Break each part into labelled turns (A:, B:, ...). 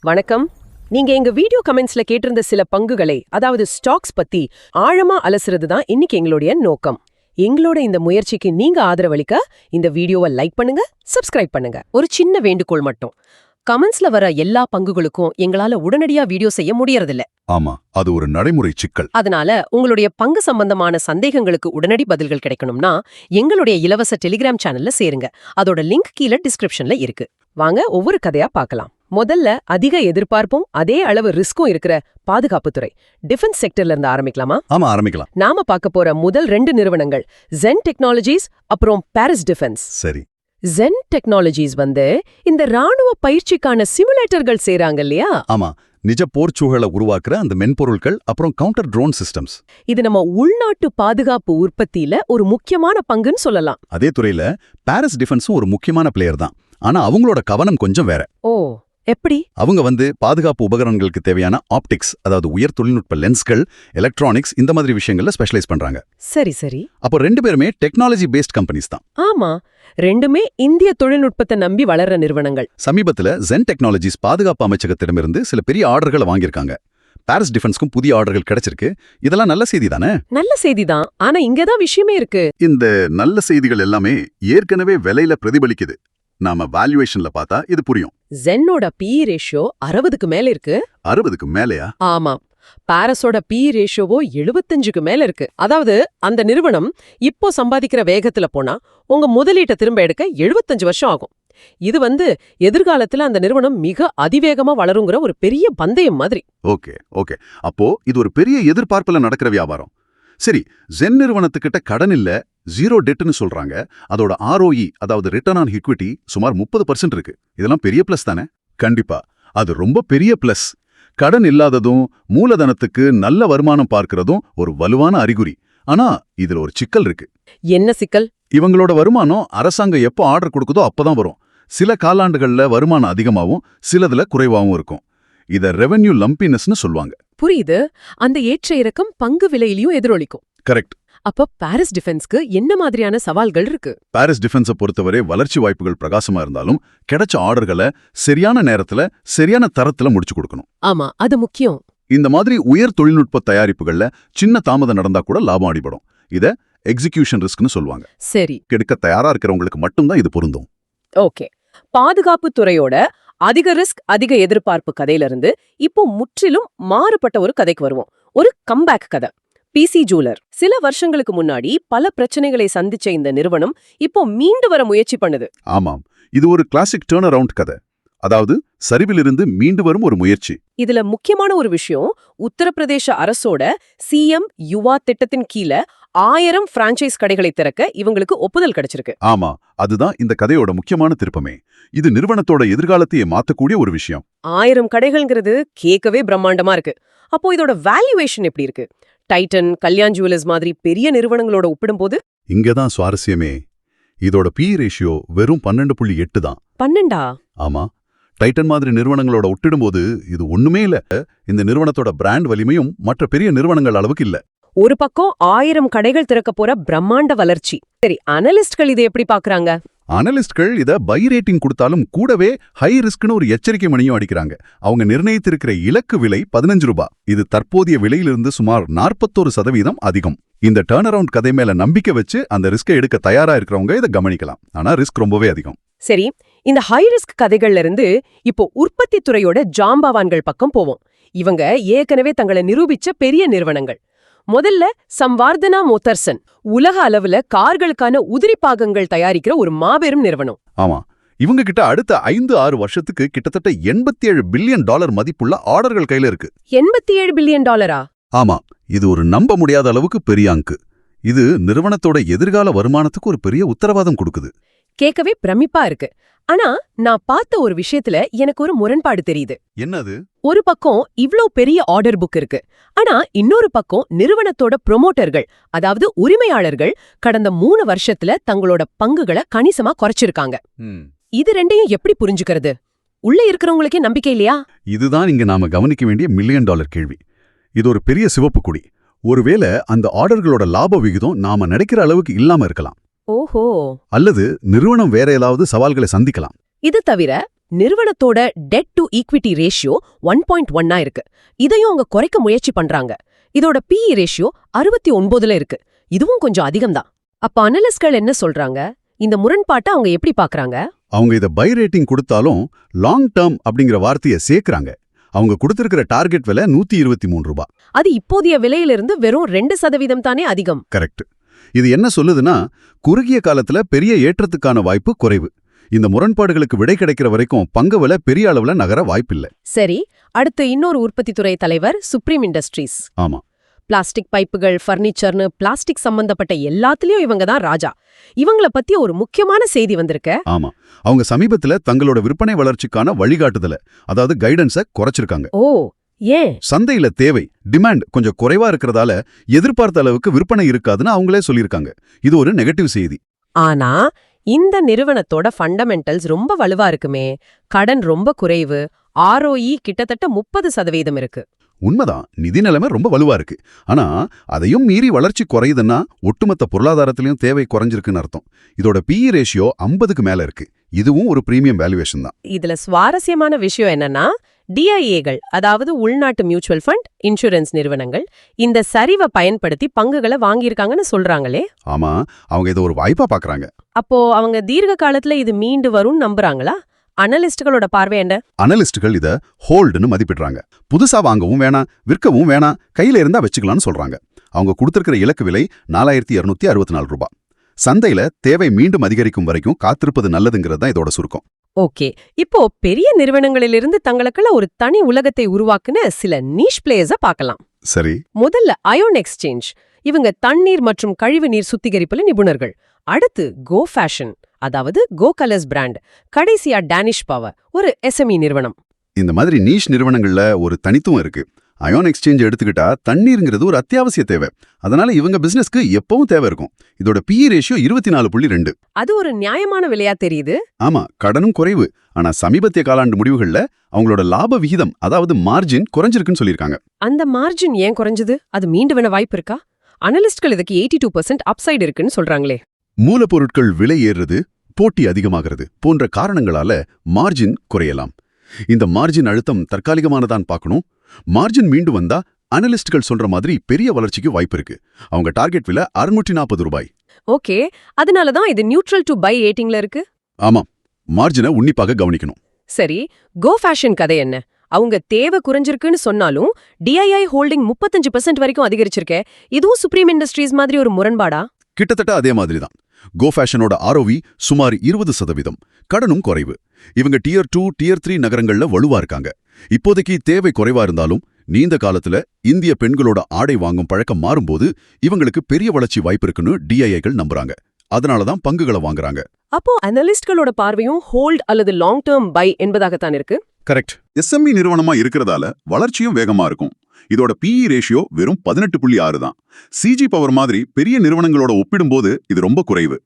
A: வணக்கம். நீங்க எங்க வீடியோ கமெண்ட்ஸ்ல கேட்டிருந்த சில பங்குகளை, அதாவது ஸ்டாக்ஸ் பத்தி ஆழமா அலசுறது தான் இன்னைக்கு எங்களுடைய நோக்கம். எங்களோட இந்த முயற்சிக்கு நீங்க ஆதரவளிக்க இந்த வீடியோவை லைக் பண்ணுங்க, சப்ஸ்கிரைப் பண்ணுங்க. ஒரு சின்ன வேண்டுகோள் மட்டும். கமெண்ட்ஸ்ல வர எல்லா பங்குகளுக்கும் எங்களால உடனடியா வீடியோ செய்ய முடியறதில்ல.
B: ஆமா, அது ஒரு நடைமுறை சிக்கல்.
A: அதனால உங்களுடைய பங்கு சம்பந்தமான சந்தேகங்களுக்கு உடனடி பதில்கள் கிடைக்கணும்னா எங்களுடைய இலவச டெலிகிராம் சேனல்ல சேருங்க. அதோட லிங்க் கீழே டிஸ்கிரிப்ஷன்ல இருக்கு. வாங்க ஒவ்வொரு கதையா பார்க்கலாம். முதல்ல அதிக எதிர்பார்ப்பும் அதே அளவு ரிஸ்க்கும் இருக்கிற பாதுகாப்புத்துறை, டிஃபென்ஸ் செக்டர்ல இருந்து ஆரம்பிக்கலாமா?
B: ஆமா, ஆரம்பிக்கலாம்.
A: நாம பார்க்க போற முதல் 2 நிறுவனங்கள் ஜென் டெக்னாலஜிஸ் அப்புறம் பாரிஸ் டிஃபென்ஸ்.
B: சரி.
A: ஜென் டெக்னாலஜிஸ் இந்த ராணுவ பயிற்சிக்கான சிமுலேட்டர்கள் செய்றாங்க இல்லையா?
B: ஆமா, நிஜ போர்ச்சூழலை உருவாக்குற அந்த மென்பொருட்கள் அப்புறம் கவுண்டர் ட்ரோன் சிஸ்டம்ஸ்.
A: இது நம்ம உள்நாட்டு பாதுகாப்பு உற்பத்தியில ஒரு முக்கியமான பங்குன்னு சொல்லலாம்.
B: அதே துறையில பாரிஸ் டிஃபென்ஸும் ஒரு முக்கியமான பிளேயர் தான். ஆனா அவங்களோட கவனம் கொஞ்சம் வேற.
A: ஓ, எப்படி?
B: அவங்க பாதுகாப்பு உபகரணங்களுக்கு தேவையான ஆப்டிக்ஸ், அதாவது உயர் தொழில்நுட்ப லென்ஸ்கள், எலக்ட்ரானிக்ஸ், இந்த மாதிரி விஷயங்கள்ல ஸ்பெஷலைஸ் பண்றாங்க.
A: சரி சரி.
B: அப்போ 2 பேருமே டெக்னாலஜி பேஸ்ட் கம்பெனிஸ் தான்.
A: ஆமா, ரெண்டுமே இந்திய தொழில்நுட்பத்தை நம்பி வளர்ற நிறுவனங்கள்.
B: சமீபத்துல ஜென் டெக்னாலஜிஸ் பாதுகாப்பு அமைச்சகத்திடமிருந்து சில பெரிய ஆர்டர்களை வாங்கியிருக்காங்க. பாரிஸ் டிஃபென்ஸ்க்கும் புதிய ஆர்டர்கள் கிடைச்சிருக்கு. இதெல்லாம் நல்ல செய்தி தானே? நல்ல
A: செய்திதான். ஆனா இங்கதான் விஷயமே இருக்கு.
B: இந்த நல்ல செய்திகள் எல்லாமே ஏற்கனவே விலையில பிரதிபலிக்குது. நாம வால்யூவேஷன்ல பார்த்தா இது புரியும்.
A: ஜென்னோட PE ரேஷியோ 60க்கு மேல இருக்கு.
B: 60க்கு மேலயா?
A: ஆமா, பாரஸோட PE ரேஷியோவோ 75க்கு மேல இருக்கு. அதாவது அந்த நிறுவனம் இப்போ சம்பாதிக்கிற வேகத்துல போனா உங்க முதலீட்டை திரும்ப எடுக்க 75 வருஷம் ஆகும். இது எதிர்காலத்துல அந்த நிறுவனம் மிக அதிவேகமா வளருங்கிற ஒரு பெரிய பந்தயம் மாதிரி.
B: ஓகே. அப்போ இது ஒரு பெரிய எதிர்பார்ப்புல நடக்கிற வியாபாரம். சரி, ஜென் நிறுவனத்துக்கிட்ட கடன் இல்ல, 0 டெட்னு சொல்றாங்க. அதோட ROE, அதாவது ரிட்டர்ன் ஆன் ஈக்விட்டி, சுமார் 30% இருக்கு. இதெல்லாம் பெரிய பிளஸ் தானே? கண்டிப்பா, அது ரொம்ப பெரிய பிளஸ். கடன் இல்லாததும் மூலதனத்துக்கு நல்ல வருமானம் பார்க்கறதும் ஒரு வலுவான அறிகுறி. ஆனா இதுல ஒரு சிக்கல் இருக்கு.
A: என்ன சிக்கல்?
B: இவங்களோட வருமானம் அரசாங்கம் எப்போ ஆர்டர் கொடுக்குதோ அப்பதான் வரும். சில காலாண்டுகள்ல வருமானம் அதிகமாவும் சிலதுல குறைவாவும் இருக்கும். இத ரெவென்யூ லம்பினஸ்னு சொல்லுவாங்க.
A: புரியுது. அந்த ஏற்ற இறக்கம் பங்கு விலையிலயும் எதிரொலிக்கும்.
B: கரெக்ட்.
A: அப்ப பாரிஸ் டிஃபென்ஸ்க்கு என்ன மாதிரியான சவால்கள் இருக்கு?
B: பாரிஸ் டிஃபென்ஸை பொறுத்தவரை வளர்ச்சி வாய்ப்புகள் பிரகாசமா இருந்தாலும் கிடைச்ச ஆர்டர்களை சரியான நேரத்துல சரியான தரத்துல முடிச்சு கொடுக்கணும்.
A: ஆமா, அது முக்கியம்.
B: இந்த மாதிரி உயர் தொழில்நுட்ப தயாரிப்புகள்ல சின்ன தாமதம் நடந்தா கூட லாபம் அடிபடும். இத எக்ஸிகியூஷன் ரிஸ்க்னு சொல்லுவாங்க.
A: சரி,
B: எடுக்க தயாரா இருக்கிறவங்களுக்கு மட்டும்தான் இது பொருந்தும்.
A: ஓகே. பாதுகாப்பு துறையோட அதிக ரிஸ்க் அதிக எதிர்பார்ப்பு கதையில இருந்து இப்போ முற்றிலும் மாறுபட்ட ஒரு கதைக்கு வருவோம். ஒரு கம்பேக் கதை. PC ஜூலர் சில வருஷங்களுக்கு முன்னாடி பல பிரச்சனைகளை சந்திச்ச இந்த நிறுவனம் இப்போ மீண்டு வர முயற்சி பண்ணுது.
B: ஆமாம், இது ஒரு கிளாசிக் டர்ன் அரவுண்ட் கதை. அதாவது சரிவிலிருந்து மீண்டு வரும் ஒரு முயற்சி.
A: இதுல முக்கியமான ஒரு விஷயம், உத்தரப்பிரதேச அரசோட CM யுவா திட்டத்தின் கீழே 1000 பிரான்சைஸ் கடைகளை திறக்க இவங்களுக்கு ஒப்புதல் கிடைச்சிருக்கு.
B: ஆமா, அதுதான் இந்த கதையோட முக்கியமான திருப்பமே. இது நிறுவனத்தோட எதிர்காலத்தையே மாத்தக்கூடிய ஒரு விஷயம்.
A: 1000 கடைகள்ங்கிறது கேட்கவே பிரம்மாண்டமா இருக்கு. அப்போ இதோட வேல்யூவேஷன் எப்படி இருக்கு? டைட்டன், கல்யாண் ஜுவல்லர்ஸ் மாதிரி பெரிய நிறுவனங்களோட ஒப்பிடும்போது
B: இங்கதான் சுவாரஸ்யமே. இதோட PE ரேஷியோ வெறும் 12.8 தான்.
A: 12ஆ?
B: ஆமா, டைட்டன் மாதிரி நிறுவனங்களோட ஒட்டிடும்போது இது ஒண்ணுமே இல்ல. இந்த நிறுவனத்தோட பிராண்ட் வலிமையும் மற்ற பெரிய நிறுவனங்கள் அளவுக்கு இல்ல.
A: ஒரு பக்கம் 1000 கடைகள் திறக்க போற பிரம்மாண்ட வளர்ச்சி. சரி, அனலிஸ்ட்கள் இதை எப்படி பாக்குறாங்க?
B: அனலிஸ்ட்கள் இத பை ரேட்டிங் கொடுத்தாலும் கூடவே ஹை ரிஸ்க்னு ஒரு எச்சரிக்கை மணியும் அடிக்கிறாங்க. அவங்க நிர்ணயித்திருக்கிற இலக்கு விலை 15 ரூபாய். இது தற்போதைய விலையிலிருந்து சுமார் 41% அதிகம். இந்த டர்ன் அரவுண்ட் கதை மேல நம்பிக்கை வச்சு அந்த ரிஸ்கை எடுக்க தயாரா இருக்கிறவங்க இதை கவனிக்கலாம். ஆனா ரிஸ்க் ரொம்பவே அதிகம்.
A: சரி, இந்த ஹை ரிஸ்க் கதைகள்ல இருந்து இப்போ உற்பத்தி துறையோட ஜாம்பவான்கள் பக்கம் போவோம். இவங்க ஏற்கனவே தங்களை நிரூபிச்ச பெரிய நிறுவனங்கள். முதல்ல சம்வர்தனா மோட்டார்சன் உலக அளவுல கார்களுக்கான உதிரி பாகங்கள் தயாரிக்கிற ஒரு மாபெரும் நிறுவனம்.
B: ஆமா, இவங்க கிட்ட அடுத்த 5-6 வருஷத்துக்கு கிட்டத்தட்ட $87 பில்லியன் மதிப்புள்ள ஆர்டர்கள் கையில இருக்கு.
A: $87 பில்லியன்?
B: ஆமா, இது ஒரு நம்ப முடியாத அளவுக்கு பெரிய அங்கு. இது நிறுவனத்தோட எதிர்கால வருமானத்துக்கு ஒரு பெரிய உத்தரவாதம் கொடுக்குது.
A: கேட்கவே பிரமிப்பா இருக்கு. ஆனா நான் பார்த்த ஒரு விஷயத்துல எனக்கு ஒரு முரண்பாடு தெரியுது.
B: என்னது?
A: ஒரு பக்கம் இவ்ளோ பெரிய ஆர்டர் புக் இருக்கு. ஆனா இன்னொரு பக்கம் நிறுவனத்தோட ப்ரொமோட்டர்கள், அதாவது உரிமையாளர்கள் கடந்த 3 வருஷத்துல தங்களோட பங்குகளை கணிசமா குறைச்சிருக்காங்க. இது ரெண்டையும் எப்படி புரிஞ்சுக்கிறது? உள்ள இருக்கிறவங்களுக்கே நம்பிக்கை இல்லையா?
B: இதுதான் இங்க நாம கவனிக்க வேண்டிய $1 மில்லியன் கேள்வி. இது ஒரு பெரிய சிவப்பு கொடி. ஒருவேளை அந்த ஆர்டர்களோட லாப விகிதம் நாம நினைக்கிற அளவுக்கு இல்லாம இருக்கலாம்.
A: ஓஹோ.
B: அல்லது நிறுவனம் வேற ஏதாவது சவால்களை சந்திக்கலாம்.
A: இது தவிர நிறுவனத்தோட டெட் டு ஈக்விட்டி ரேஷியோ 1.1 இருக்கு. இதையும் அவங்க குறைக்க முயற்சி பண்றாங்க. இதோட PE ரேஷியோ 69ல இருக்கு. இதுவும் கொஞ்சம் அதிகம்தான். அப்ப அனலிஸ்ட்கள் என்ன சொல்றாங்க? இந்த முரண்பாட்டை அவங்க எப்படி பாக்குறாங்க?
B: அவங்க இத பை ரேட்டிங் கொடுத்தாலும் லாங் டேர்ம் அப்படிங்கிற வார்த்தையை சேர்க்கறாங்க. அவங்க கொடுத்திருக்கிற டார்கெட் விலை 123 ரூபாய்.
A: அது இப்போதைய விலையிலிருந்து வெறும் 2% தானே அதிகம்.
B: கரெக்ட். இது என்ன சொல்லுதுன்னா, குறுகிய காலத்துல பெரிய ஏற்றத்துக்கான வாய்ப்பு குறைவு. இந்த முரண்பாடுகளுக்கு விடை கிடைக்கிற வரைக்கும் பங்கு விலை பெரிய அளவுல நகர வாய்ப்பில்லை.
A: சரி, அடுத்து இன்னொரு உற்பத்தித்துறை தலைவர் சுப்ரீம் இண்டஸ்ட்ரீஸ்.
B: ஆமா.
A: பிளாஸ்டிக் பைப்புகள், ஃபர்னிச்சர்னு பிளாஸ்டிக் சம்பந்தப்பட்ட எல்லாத்துலயும் இவங்க தான் ராஜா. இவங்கள பத்தி ஒரு முக்கியமான செய்தி வந்திருக்க.
B: ஆமா, அவங்க சமீபத்துல தங்களோட விற்பனை வளர்ச்சிக்கான வழிகாட்டுதல, அதாவது கைடன்ஸ குறைச்சிருக்காங்க.
A: ஓ, ஏன்?
B: சந்தையில தேவை, டிமாண்ட் கொஞ்சம் குறைவா இருக்கிறதால எதிர்பார்த்த அளவுக்கு விற்பனை இருக்காதுன்னு அவங்களே சொல்லியிருக்காங்க. இது ஒரு நெகட்டிவ் செய்தி.
A: ஆனா இந்த நிறுவனத்தோட ஃபண்டமெண்டல்ஸ் ரொம்ப வலுவா இருக்குமே. கடன் ரொம்ப குறைவு, ROE கிட்டத்தட்ட 30% இருக்கு.
B: உண்மைதான், நிதி நிலைமை ரொம்ப வலுவா இருக்கு. ஆனா அதையும் மீறி வளர்ச்சி குறையுதுன்னா ஒட்டுமொத்த பொருளாதாரத்திலையும் தேவை குறைஞ்சிருக்குன்னு அர்த்தம். இதோட PE ரேஷியோ 50க்கு மேல இருக்கு. இதுவும் ஒரு பிரீமியம் வேல்யூவேஷன் தான்.
A: இதுல சுவாரஸ்யமான விஷயம் என்னன்னா, DIAகள், அதாவது உள்நாட்டு மியூச்சுவல் ஃபண்ட், இன்சூரன்ஸ் நிறுவனங்கள் இந்த சரிவை பயன்படுத்தி பங்குகளை வாங்கியிருக்காங்கன்னு சொல்றாங்களே.
B: ஆமா, அவங்க இதை ஒரு வாய்ப்பா பாக்குறாங்க.
A: அப்போ அவங்க தீர்க்க காலத்துல இது மீண்டு வரும்னு நம்புறாங்களா? அனலிஸ்டுகளோட பார்வை என்ன?
B: அனலிஸ்டுகள் இத ஹோல்டுன்னு மதிப்பிடுறாங்க. புதுசா வாங்கவும் வேணாம், விற்கவும் வேணாம், கையில இருந்தா வச்சுக்கலாம்னு சொல்றாங்க. அவங்க கொடுத்திருக்கிற இலக்கு விலை 4264 ரூபாய். சந்தையில தேவை மீண்டும் அதிகரிக்கும் வரைக்கும் காத்திருப்பது நல்லதுங்கிறது தான் இதோட சுருக்கம்.
A: ஓகே, இப்போ பெரிய நிறுவனங்களிலிருந்து தங்களுக்குள்ள ஒரு தனி உலகத்தை உருவாக்குன சில நீஷ் பிளேயர்ஸ பார்க்கலாம்.
B: சரி.
A: முதல்ல அயோன் எக்ஸ்சேஞ்ச். இவங்க தண்ணீர் மற்றும் கழிவு நீர் சுத்திகரிப்புல நிபுணர்கள். அடுத்து கோ ஃபேஷன், அதாவது கோ கலர்ஸ் பிராண்ட். கடைசியா டேனிஷ் பவர், ஒரு SME நிறுவனம்.
B: இந்த மாதிரி நீஷ் நிறுவனங்கள்ல ஒரு தனித்துவம் இருக்கு. அயோன் எக்ஸ்சேஞ்ச் எடுத்துக்கிட்டா தண்ணீருங்கிறது ஒரு அத்தியாவசிய தேவை. அதனால இவங்க பிசினஸ்க்கு எப்பவும் தேவை இருக்கும். இதோட PE ரேஷியோ 24.2.
A: அது ஒரு நியாயமான விலையா தெரியுது.
B: ஆமா, கடனும் குறைவு. ஆனா சமீபத்திய காலாண்டு முடிவுகள்ல அவங்களோட லாப விகிதம், அதாவது மார்ஜின் குறைஞ்சிருக்குன்னு சொல்லியிருக்காங்க.
A: அந்த மார்ஜின் ஏன் குறைஞ்சது? அது மீண்டு வேண வாய்ப்பு இருக்கா? அனலிஸ்ட்கள் இதுக்கு 82% அப்சைடு இருக்குன்னு சொல்றாங்களே.
B: மூலப்பொருட்கள் விலை ஏறுறது, போட்டி அதிகமாகிறது போன்ற காரணங்களால மார்ஜின் குறையலாம். இந்த மார்ஜின் அழுத்தம் தற்காலிகமானதான் பார்க்கணும். மார்ஜின் மீண்டு வந்தா அனலிஸ்ட்கள் சொல்ற மாதிரி பெரிய வளர்ச்சிக்கு வாய்ப்பு இருக்கு. அவங்க டார்கெட் விலை 640 ரூபாய்.
A: ஓகே, அதனாலதான் இது நியூட்ரல் டு பை ரேட்டிங்ல இருக்கு.
B: ஆமா, மார்ஜினை உன்னிப்பாக கவனிக்கணும்.
A: சரி, கோ ஃபேஷன் கதை என்ன? அவங்க தேவை குறைஞ்சிருக்குன்னு சொன்னாலும் DIA ஹோல்டிங் 35% வரைக்கும் அதிகரிச்சிருக்கே. இதுவும் சுப்ரீம் இண்டஸ்ட்ரீஸ் மாதிரி ஒரு முரண்பாடா?
B: கிட்டத்தட்ட அதே மாதிரி தான். கோ ஃபேஷனோட ROE சுமார் 20%. கடனும் குறைவு. இவங்க Tier 2, Tier 3 நகரங்கள்ல வலுவா இருக்காங்க. இப்போதைக்கு தேவை குறைவா இருந்தாலும் நீண்ட காலத்துல இந்திய பெண்களோட ஆடை வாங்கும் பழக்கம் மாறும்போது இவங்களுக்கு பெரிய வளர்ச்சி வாய்ப்பு இருக்குன்னு DIAகள் நம்புறாங்க. அதனாலதான் பங்குகளை வாங்குறாங்க.
A: அப்போ அனலிஸ்ட்களோட பார்வையும் ஹோல்ட் அல்லது லாங் டேர்ம் பை என்பதாகத்தான் இருக்கு.
B: கரெக்ட். SME நிறுவனமா இருக்கிறதால வளர்ச்சியும் வேகமா இருக்கும். இதோட PE ரேஷியோ வெறும் 18.6 தான். CG பவர் மாதிரி பெரிய நிறுவனங்களோட ஒப்பிடும்போது இது ரொம்ப குறைவு.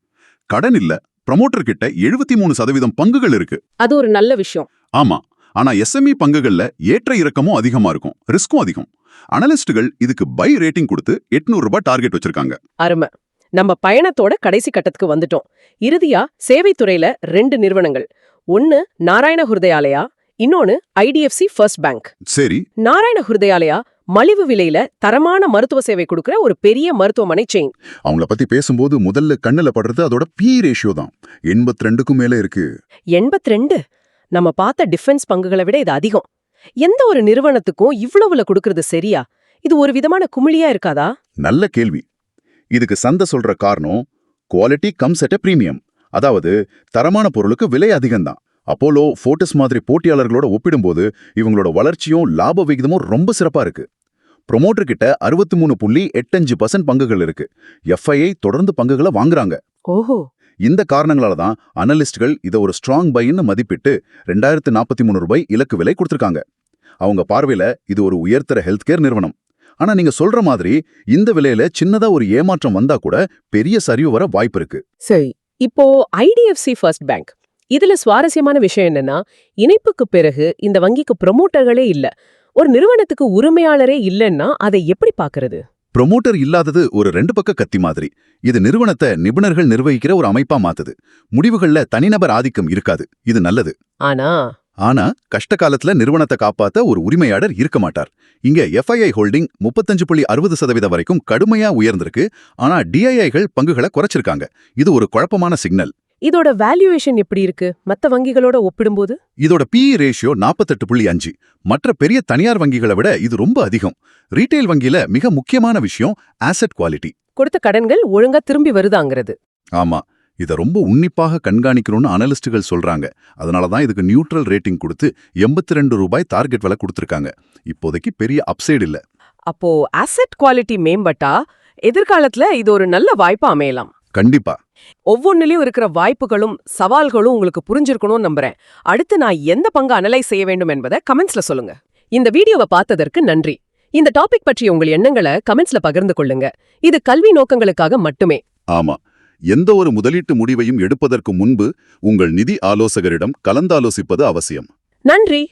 B: கடன் இல்ல, ப்ரமோட்டர் கிட்ட 73% பங்குகள் இருக்கு.
A: அது ஒரு நல்ல விஷயம்.
B: ஆமா, ஆனா SME பங்குகள்ல ஏற்ற இறக்கமும் அதிகமா இருக்கும், ரிஸ்க்கும் அதிகம். அனலிஸ்டுகள் இதுக்கு பை ரேட்டிங் கொடுத்து 800 ரூபாய் டார்கெட் வச்சிருக்காங்க.
A: அருமை. நம்ம பயணத்தோட கடைசி கட்டத்துக்கு வந்துட்டோம். இறுதியா சேவைத்துறையில 2 நிறுவனங்கள். ஒன்னு நாராயண ஹிருதயாலயா, இன்னொன்னு IDFC ஃபர்ஸ்ட் பேங்க்.
B: சரி.
A: நாராயண ஹிருதயாலயா மலிவு விலையில தரமான மருத்துவ சேவை கொடுக்கிற ஒரு பெரிய மருத்துவமனை செயின்.
B: அவங்கள பத்தி பேசும்போது முதல்ல கண்ணுல படுறது அதோட PE ரேஷியோ தான். 82க்கும் மேல இருக்கு.
A: 82? நம்ம பார்த்த டிஃபென்ஸ் பங்குகளை விட இது அதிகம். எந்த ஒரு நிறுவனத்துக்கும் இவ்வளவுல கொடுக்கறது சரியா? இது ஒரு விதமான குமிழியா இருக்காதா?
B: நல்ல கேள்வி. இதுக்கு சந்தை சொல்ற காரணம் quality comes at a premium. அதாவது தரமான பொருளுக்கு விலை அதிகம்தான். அப்போலோ, ஃபோர்டிஸ் மாதிரி போட்டியாளர்களோட ஒப்பிடும்போது இவங்களோட வளர்ச்சியும் லாப விகிதமும் ரொம்ப சிறப்பா இருக்கு. ப்ரொமோட்டர் கிட்ட 63.85% பங்குகள் இருக்கு. FII தொடர்ந்து பங்குகளை வாங்குறாங்க.
A: ஓஹோ.
B: இந்த காரணங்களால தான் அனலிஸ்ட்கள் இதை ஒரு ஸ்ட்ராங் பைன்னு மதிப்பிட்டு 2043 ரூபாய் இலக்கு விலை கொடுத்திருக்காங்க. அவங்க பார்வையில இது ஒரு உயர்தர ஹெல்த் கேர் நிறுவனம். ஆனா நீங்க சொல்ற மாதிரி இந்த விலையில சின்னதா ஒரு ஏமாற்றம் வந்தா கூட பெரிய சரிவு வர வாய்ப்பு இருக்கு.
A: சரி, இப்போ IDFC ஃபர்ஸ்ட் பேங்க். இதுல சுவாரஸ்யமான விஷயம் என்னன்னா, இணைப்புக்கு பிறகு இந்த வங்கிக்கு ப்ரொமோட்டர்களே இல்ல. ஒரு நிறுவனத்துக்கு உரிமையாளரே இல்லைன்னா அதை எப்படி பாக்குறது?
B: ப்ரொமோட்டர் இல்லாதது ஒரு 2 பக்க கத்தி மாதிரி. இது நிறுவனத்தை நிபுணர்கள் நிர்வகிக்கிற ஒரு அமைப்பா மாத்துது. முடிவுகள்ல தனிநபர் ஆதிக்கம் இருக்காது. இது நல்லது. ஆனா கஷ்ட காலத்துல நிறுவனத்தை காப்பாத்த ஒரு உரிமையாளர் இருக்க மாட்டார். இங்க FII ஹோல்டிங் 35.60% வரைக்கும் கடுமையா உயர்ந்திருக்கு. ஆனா DIIகள் பங்குகளை குறைச்சிருக்காங்க. இது ஒரு குழப்பமான சிக்னல்.
A: இதோட வேல்யூவேஷன் எப்படி இருக்கு மத்த வங்கிகளோட ஒப்பிடும்போது?
B: இதோட PE ரேஷியோ 48.5. மற்ற பெரிய தனியார் வங்கிகளை விட இது ரொம்ப அதிகம். ரீட்டைல் வங்கியில மிக முக்கியமான விஷயம் ஆசெட் குவாலிட்டி.
A: கொடுத்த கடன்கள் ஒழுங்கா திரும்பி வருதாங்கிறது.
B: ஆமா, இத ரொம்ப உன்னிப்பாக கண்காணிக்கணும்னு அனலிஸ்டுகள் சொல்றாங்க. அதனால தான் இதுக்கு நியூட்ரல் ரேட்டிங் கொடுத்து ₹82 டார்கெட் விலை கொடுத்திருக்காங்க. இப்போதைக்கு பெரிய அப்சைடு இல்ல.
A: அப்போ அசெட் குவாலிட்டி மேம்பட்டா எதிர்காலத்துல இது ஒரு நல்ல வாய்ப்பா அமையலாம்.
B: கண்டிப்பா.
A: ஒவ்வொன்னுலயும் இருக்கிற வாய்ப்புகளும் சவால்களும் உங்களுக்கு புரிஞ்சிருக்கணும்னு நம்புறேன். அடுத்து நான் எந்த பங்கு அனலைஸ் செய்ய வேண்டும் என்பதை கமெண்ட்ஸ்ல சொல்லுங்க. இந்த வீடியோவை பார்த்ததற்கு நன்றி. இந்த டாபிக் பற்றிய உங்கள் எண்ணங்களை கமெண்ட்ஸ்ல பகிர்ந்து கொள்ளுங்க. இது கல்வி நோக்கங்களுக்காக மட்டுமே.
B: ஆமா, எந்த ஒரு முதலீட்டு முடிவையும் எடுப்பதற்கு முன்பு உங்கள் நிதி ஆலோசகரிடம் கலந்தாலோசிப்பது அவசியம்.
A: நன்றி.